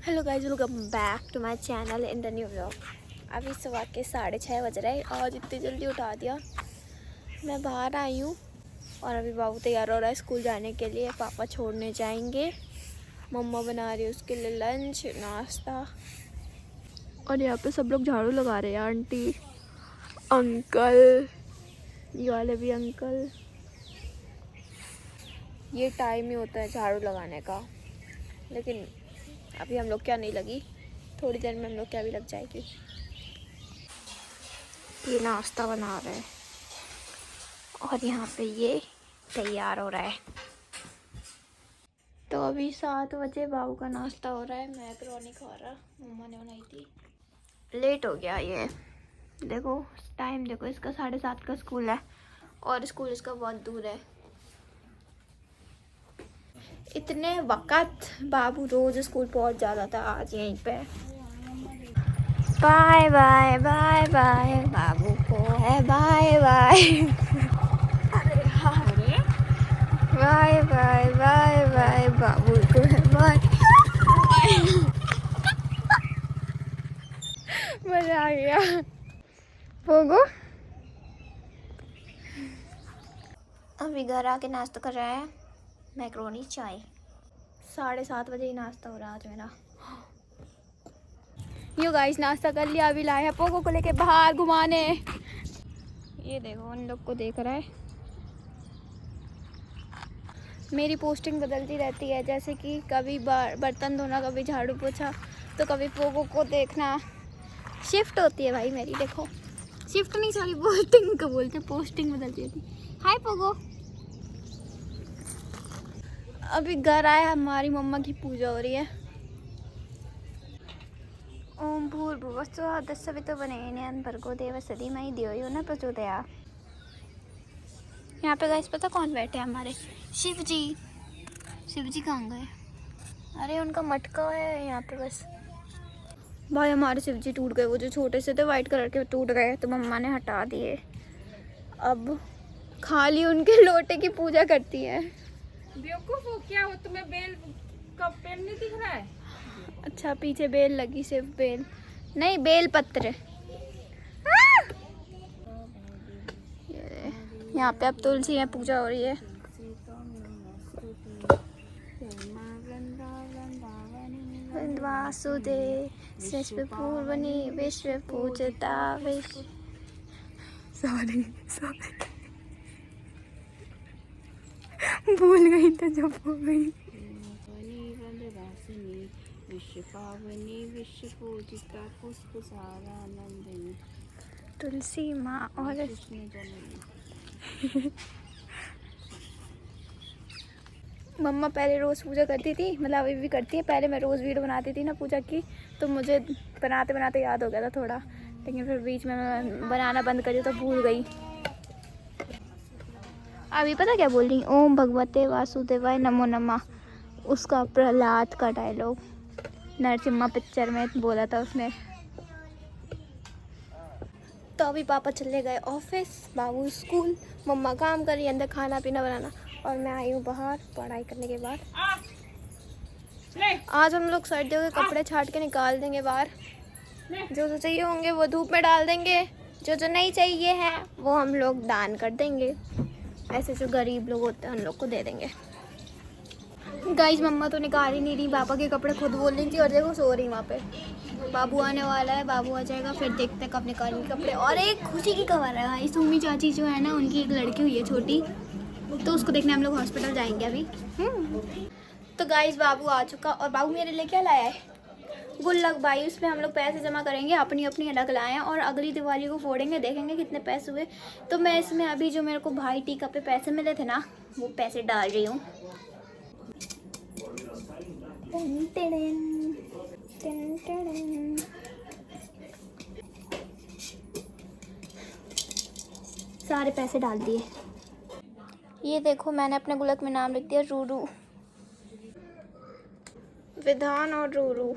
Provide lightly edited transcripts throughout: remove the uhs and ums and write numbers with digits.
Hello guys, welcome back to my channel in the new vlog. अभी सुबह के 6:30 बज रहे हैं। आज इतनी जल्दी उठा दिया। मैं बाहर आई हूँ और अभी बाबू तैयार हो रहा है स्कूल जाने के लिए। पापा छोड़ने जाएंगे। मम्मा बना रही है उसके लिए लंच नाश्ता। और यहाँ पे सब लोग झाड़ू लगा रहे हैं। आंटी, अंकल, ये वाले भी अंकल। ये टाइम ही होता है झाड़ू लगाने का, लेकिन अभी हम लोग क्या नहीं लगी, थोड़ी देर में हम लोग क्या भी लग जाएगी। ये नाश्ता बना रहे हैं और यहाँ पे ये तैयार हो रहा है। तो अभी 7 बजे बाबू का नाश्ता हो रहा है। मैकरोनी खा रहा, मम्मा ने बनाई थी। लेट हो गया ये, देखो टाइम देखो, इसका 7:30 का स्कूल है और स्कूल इसका बहुत दूर है। इतने वक़्त बाबू रोज स्कूल पहुंच जाता था, आज यहीं पे। बाय बाय बाय बाय, बाबू को है बाय बाय। अरे बाय बाय बाय बाय, बाबू को है बाय। मजा आ गया। पोगो अभी घर आके नाश्ता कर रहा है, मैकरोनी चाय। 7:30 बजे ही नाश्ता हो रहा है आज मेरा। यो गाइस, नाश्ता कर लिया। अभी लाए हैं पोगो को लेके बाहर घुमाने। ये देखो उन लोग को देख रहा है। मेरी पोस्टिंग बदलती रहती है, जैसे कि कभी बर्तन धोना, कभी झाड़ू पोछा, तो कभी पोगो को देखना। शिफ्ट होती है भाई मेरी। देखो शिफ्ट नहीं, सॉरी पोस्टिंग को बोलते, पोस्टिंग बदलती रहती। हाय पोगो। अभी घर आया, हमारी मम्मा की पूजा हो रही है। ओम भूर्भुवः स्वः तत्सवितुर्वरेण्यं भर्गो देवस्य धीमहि धियो यो न प्रचोदयात्। यहाँ पे गाइस पता कौन बैठे हैं हमारे? शिव जी। शिव जी कहाँ गए? अरे उनका मटका है यहाँ पे बस। भाई हमारे शिव जी टूट गए, वो जो छोटे से थे वाइट कलर के टूट गए, तो मम्मा ने हटा दिए। अब खाली उनके लोटे की पूजा करती है। बेवकूफ हो क्या? वो तुम्हें बेल का पेड़ नहीं दिख रहा है? अच्छा, पीछे बेल लगी, सिर्फ बेल नहीं, बेल पत्र। यहाँ पे अब तुलसी में पूजा हो रही है। वासुदेव विश्व पूर्वनी विश्व पूजता विश्व। सॉरी भूल गई तो जब हो गई। विश्व पावनी विश्व पूजिता पुष्प सारा नंदिनी तुलसी माँ और मम्मा पहले रोज़ पूजा करती थी, मतलब अभी भी करती है। पहले मैं रोज़ वीडियो बनाती थी ना पूजा की, तो मुझे बनाते बनाते याद हो गया था थोड़ा, लेकिन फिर बीच में मैं बनाना बंद करी तो भूल गई। अभी पता क्या बोल रही? ओम भगवते वासुदेवाय नमो नमः। उसका प्रहलाद का डायलॉग नरसिम्हा पिक्चर में बोला था उसने। तो अभी पापा चले गए ऑफिस, बाबू स्कूल, मम्मा काम कर रही है अंदर खाना पीना बनाना, और मैं आई हूँ बाहर पढ़ाई करने के बाद। आज हम लोग सर्दियों के कपड़े छाट के निकाल देंगे बाहर। जो जो चाहिए होंगे वो धूप में डाल देंगे, जो जो नहीं चाहिए है वो हम लोग दान कर देंगे। ऐसे जो गरीब लोग होते हैं उन लोग को दे देंगे। गाइस मम्मा तो निकाल ही नहीं रही, पापा के कपड़े खुद बोल रही थी, और देखो सो रही वहाँ पे। बाबू आने वाला है, बाबू आ जाएगा फिर देखते हैं कब निकालेंगे कपड़े। और एक खुशी की खबर है भाई, सुमी चाची जो है ना, उनकी एक लड़की हुई है छोटी, तो उसको देखने हम लोग हॉस्पिटल जाएंगे अभी। तो गाइस बाबू आ चुका, और बाबू मेरे लिए क्या लाया है? गुल्लक भाई। उस पर हम लोग पैसे जमा करेंगे, अपनी अपनी अलग लाए हैं, और अगली दिवाली को फोड़ेंगे, देखेंगे कितने पैसे हुए। तो मैं इसमें अभी जो मेरे को भाई टीका पे पैसे मिले थे ना, वो पैसे डाल रही हूँ। सारे पैसे डाल दिए। ये देखो मैंने अपने गुल्लक में नाम लिख दिया रूरू, विधान और रूरू।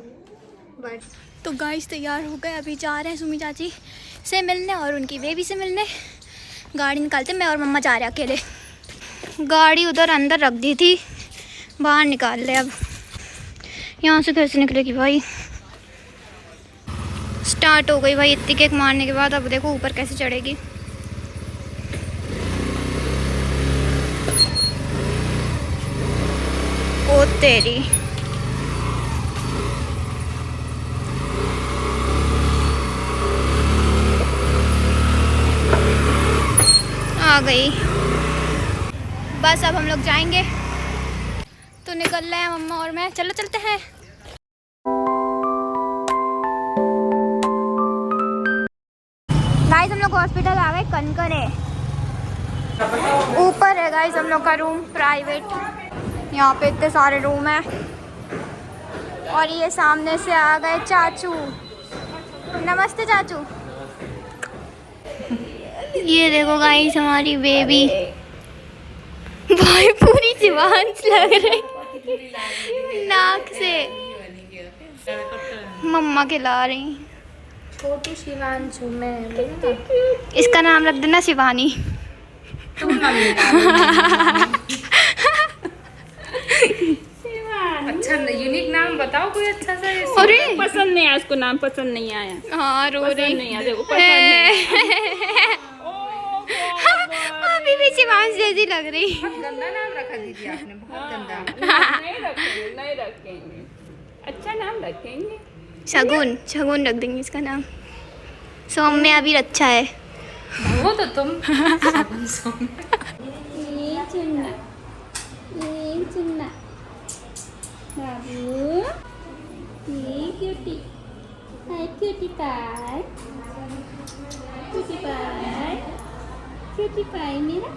बस तो गाइस तैयार हो गए, अभी जा रहे हैं सुमी चाची से मिलने और उनकी बेबी से मिलने। गाड़ी निकालते, मैं और मम्मा जा रहे हैं अकेले। गाड़ी उधर अंदर रख दी थी, बाहर निकाल ले अब। यहाँ से कैसे निकलेगी भाई। स्टार्ट हो गई भाई इतनी केक मारने के बाद। अब देखो ऊपर कैसे चढ़ेगी। ओ तेरी, आ गई। बस अब हम लोग जाएंगे। तो निकल रहे हैं मम्मा और मैं। चलो चलते हैं। गाइस हम लोग हॉस्पिटल आ गए। कनकन है, ऊपर है गाइस हम लोग का रूम प्राइवेट। यहाँ पे इतने सारे रूम हैं। और ये सामने से आ गए चाचू। नमस्ते चाचू। ये देखो गाइस हमारी बेबी। भाई पूरी शिवांश लग रही नाक से। मम्मा खिला रही। छोटू शिवांशु मैं। इसका नाम रख देना शिवानी। अच्छा यूनिक नाम बताओ कोई अच्छा सा। अरे पसंद नहीं आया उसको, नाम पसंद नहीं आया। हाँ रो रही नहीं आया, देखो पसंद नहीं अभी भी शिवांश जैसी लग रही। गंदा नाम रखा दीदी आपने, बहुत गंदा। नहीं रखेंगे, अच्छा नाम रखेंगे। शगुन, शगुन रख देंगे इसका नाम। सौम्या भी अच्छा है। वो तो तुम ये चुन्ना बाबू, ये क्यूटी, हाय क्यूटी पाई, क्यूटी पाई मेरा।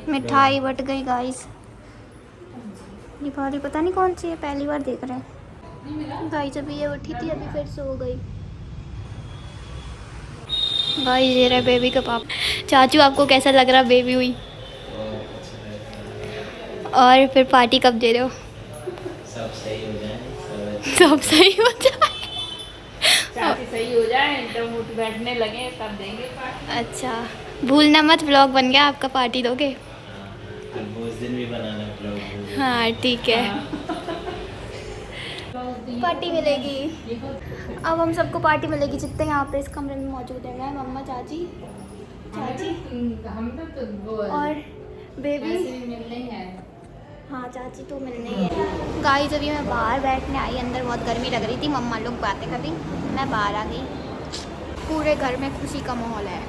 मिठाई बट गई गाइस। ये वाली पता नहीं कौन सी है, पहली बार देख रहे हैं गाइस। अभी ये उठी थी, अभी फिर सो गई गाइस। ये रहा बेबी का पापा। चाचू आपको कैसा लग रहा बेबी हुई? और फिर पार्टी कब दे रहे हो? सब सही हो जाए, सब सही हो जाए। चाची सही हो जाए तब उठ बैठने लगे तब देंगे पार्टी। अच्छा भूलना मत, व्लॉग बन गया आपका, पार्टी दोगे? फिर उस दिन भी बनाना ब्लॉग। हाँ ठीक है। पार्टी मिलेगी। अब हम सबको पार्टी मिलेगी जितने यहाँ पे इस कमरे में मौजूद है। मैं, मम्मा, चाची हम तो और बेबी। मिलने हैं। हाँ चाची तो मिलने ही है। गाइस अभी मैं बाहर बैठने आई, अंदर बहुत गर्मी लग रही थी। मम्मा लोग बातें कर रही, मैं बाहर आ गई। पूरे घर में खुशी का माहौल है।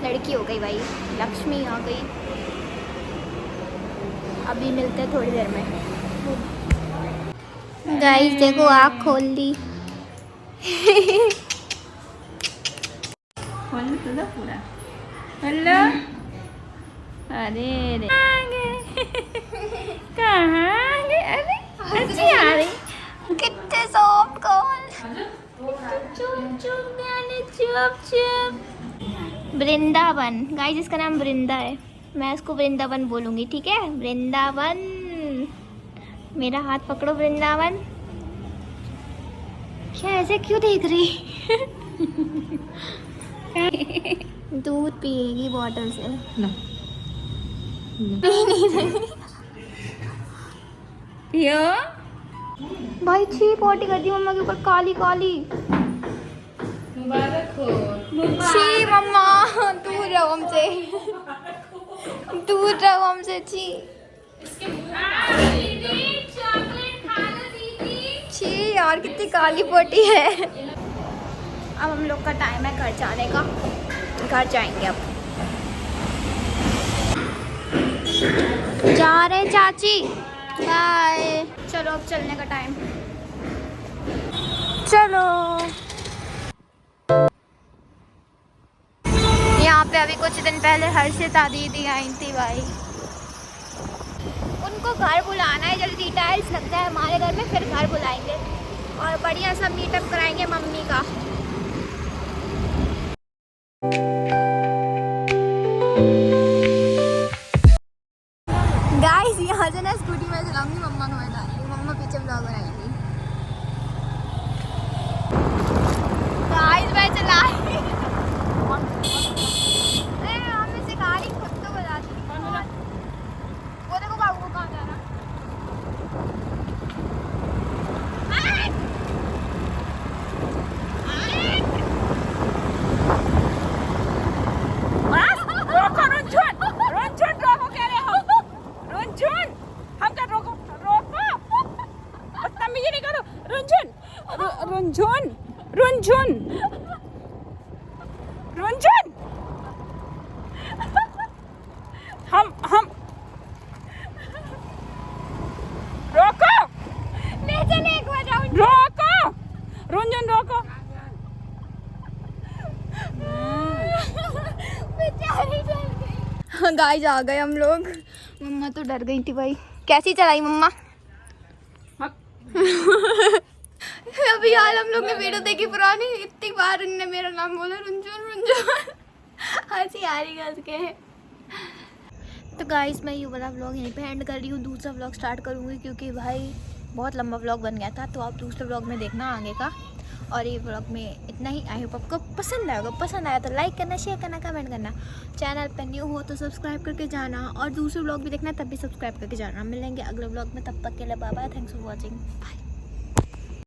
लड़की हो गई भाई, लक्ष्मी आ गई। अभी मिलते हैं थोड़ी देर में। गाइस देखो आँख खोल ली। पूरा हेलो। अरे रे कहाँ गए? अरे अच्छी आ रही। कितने सॉफ्ट कॉल। चुप चुप गाने, चुप चुप। वृंदावन गाइस, इसका नाम वृंदा है। मैं इसको वृंदावन बोलूँगी, ठीक है? वृंदावन। मेरा हाथ पकड़ो वृंदावन। क्या ऐसे क्यों देख रही? दूध पिएगी बॉटल से। पी नहीं रही। पियो। भाई छी, पोटी कर दी मम्मा के ऊपर काली काली। मुबारक हो। छी मम्मा, दूर रहो हमसे। दूर रहो हमसे, छी। छी यार कितनी काली पोटी है। अब हम लोग का टाइम है घर जाने का। घर जाएंगे अब। जा रहे चाची, बाय। चलो अब चलने का टाइम। चलो। यहाँ पे अभी कुछ दिन पहले हर्षिता दीदी आई थी भाई। उनको घर बुलाना है जल्दी, टाइल्स लग जाए हमारे घर में, फिर घर बुलाएंगे और बढ़िया सा मीटअप कराएंगे मम्मी का। गाइस यहाँ से ना स्कूटी में चलाऊंगी, मम्मा को बताऊंगी, मम्मा पीछे ब्लॉग बनाएंगी। गाइस मैं चला रही हूँ। हमें सिखा रही, खुद तो बताती। वो देखो बाबू को कहाँ जाना। रुनझुन रुनझुन रुनझुन रुनझुन हम रोको ले चले एक बार राउंड। रोको रुनझुन रोको। बेचारी डर गई। गाइस आ गए हम लोग। मम्मा तो डर गई थी भाई। कैसी चलाई मम्मा? अभी हाल हम लोग ने वीडियो देखी पुरानी, इतनी बार इनने मेरा नाम बोला रुनझुन रुनझुन। हंसी आ रही है उसके। तो गाइस मैं ये वाला व्लॉग यहीं पे एंड कर रही हूँ। दूसरा व्लॉग स्टार्ट करूँगी क्योंकि भाई बहुत लंबा व्लॉग बन गया था, तो आप दूसरे व्लॉग में देखना आगे का। और ये व्लॉग में इतना ही। आई होप आपको पसंद आएगा। पसंद आया तो लाइक करना, शेयर करना, कमेंट करना। चैनल पर न्यू हो तो सब्सक्राइब करके जाना, और दूसरे व्लॉग भी देखना तब भी सब्सक्राइब करके जाना। मिलेंगे अगले व्लॉग में, तब तक के लिए bye bye. Thanks for watching. Bye.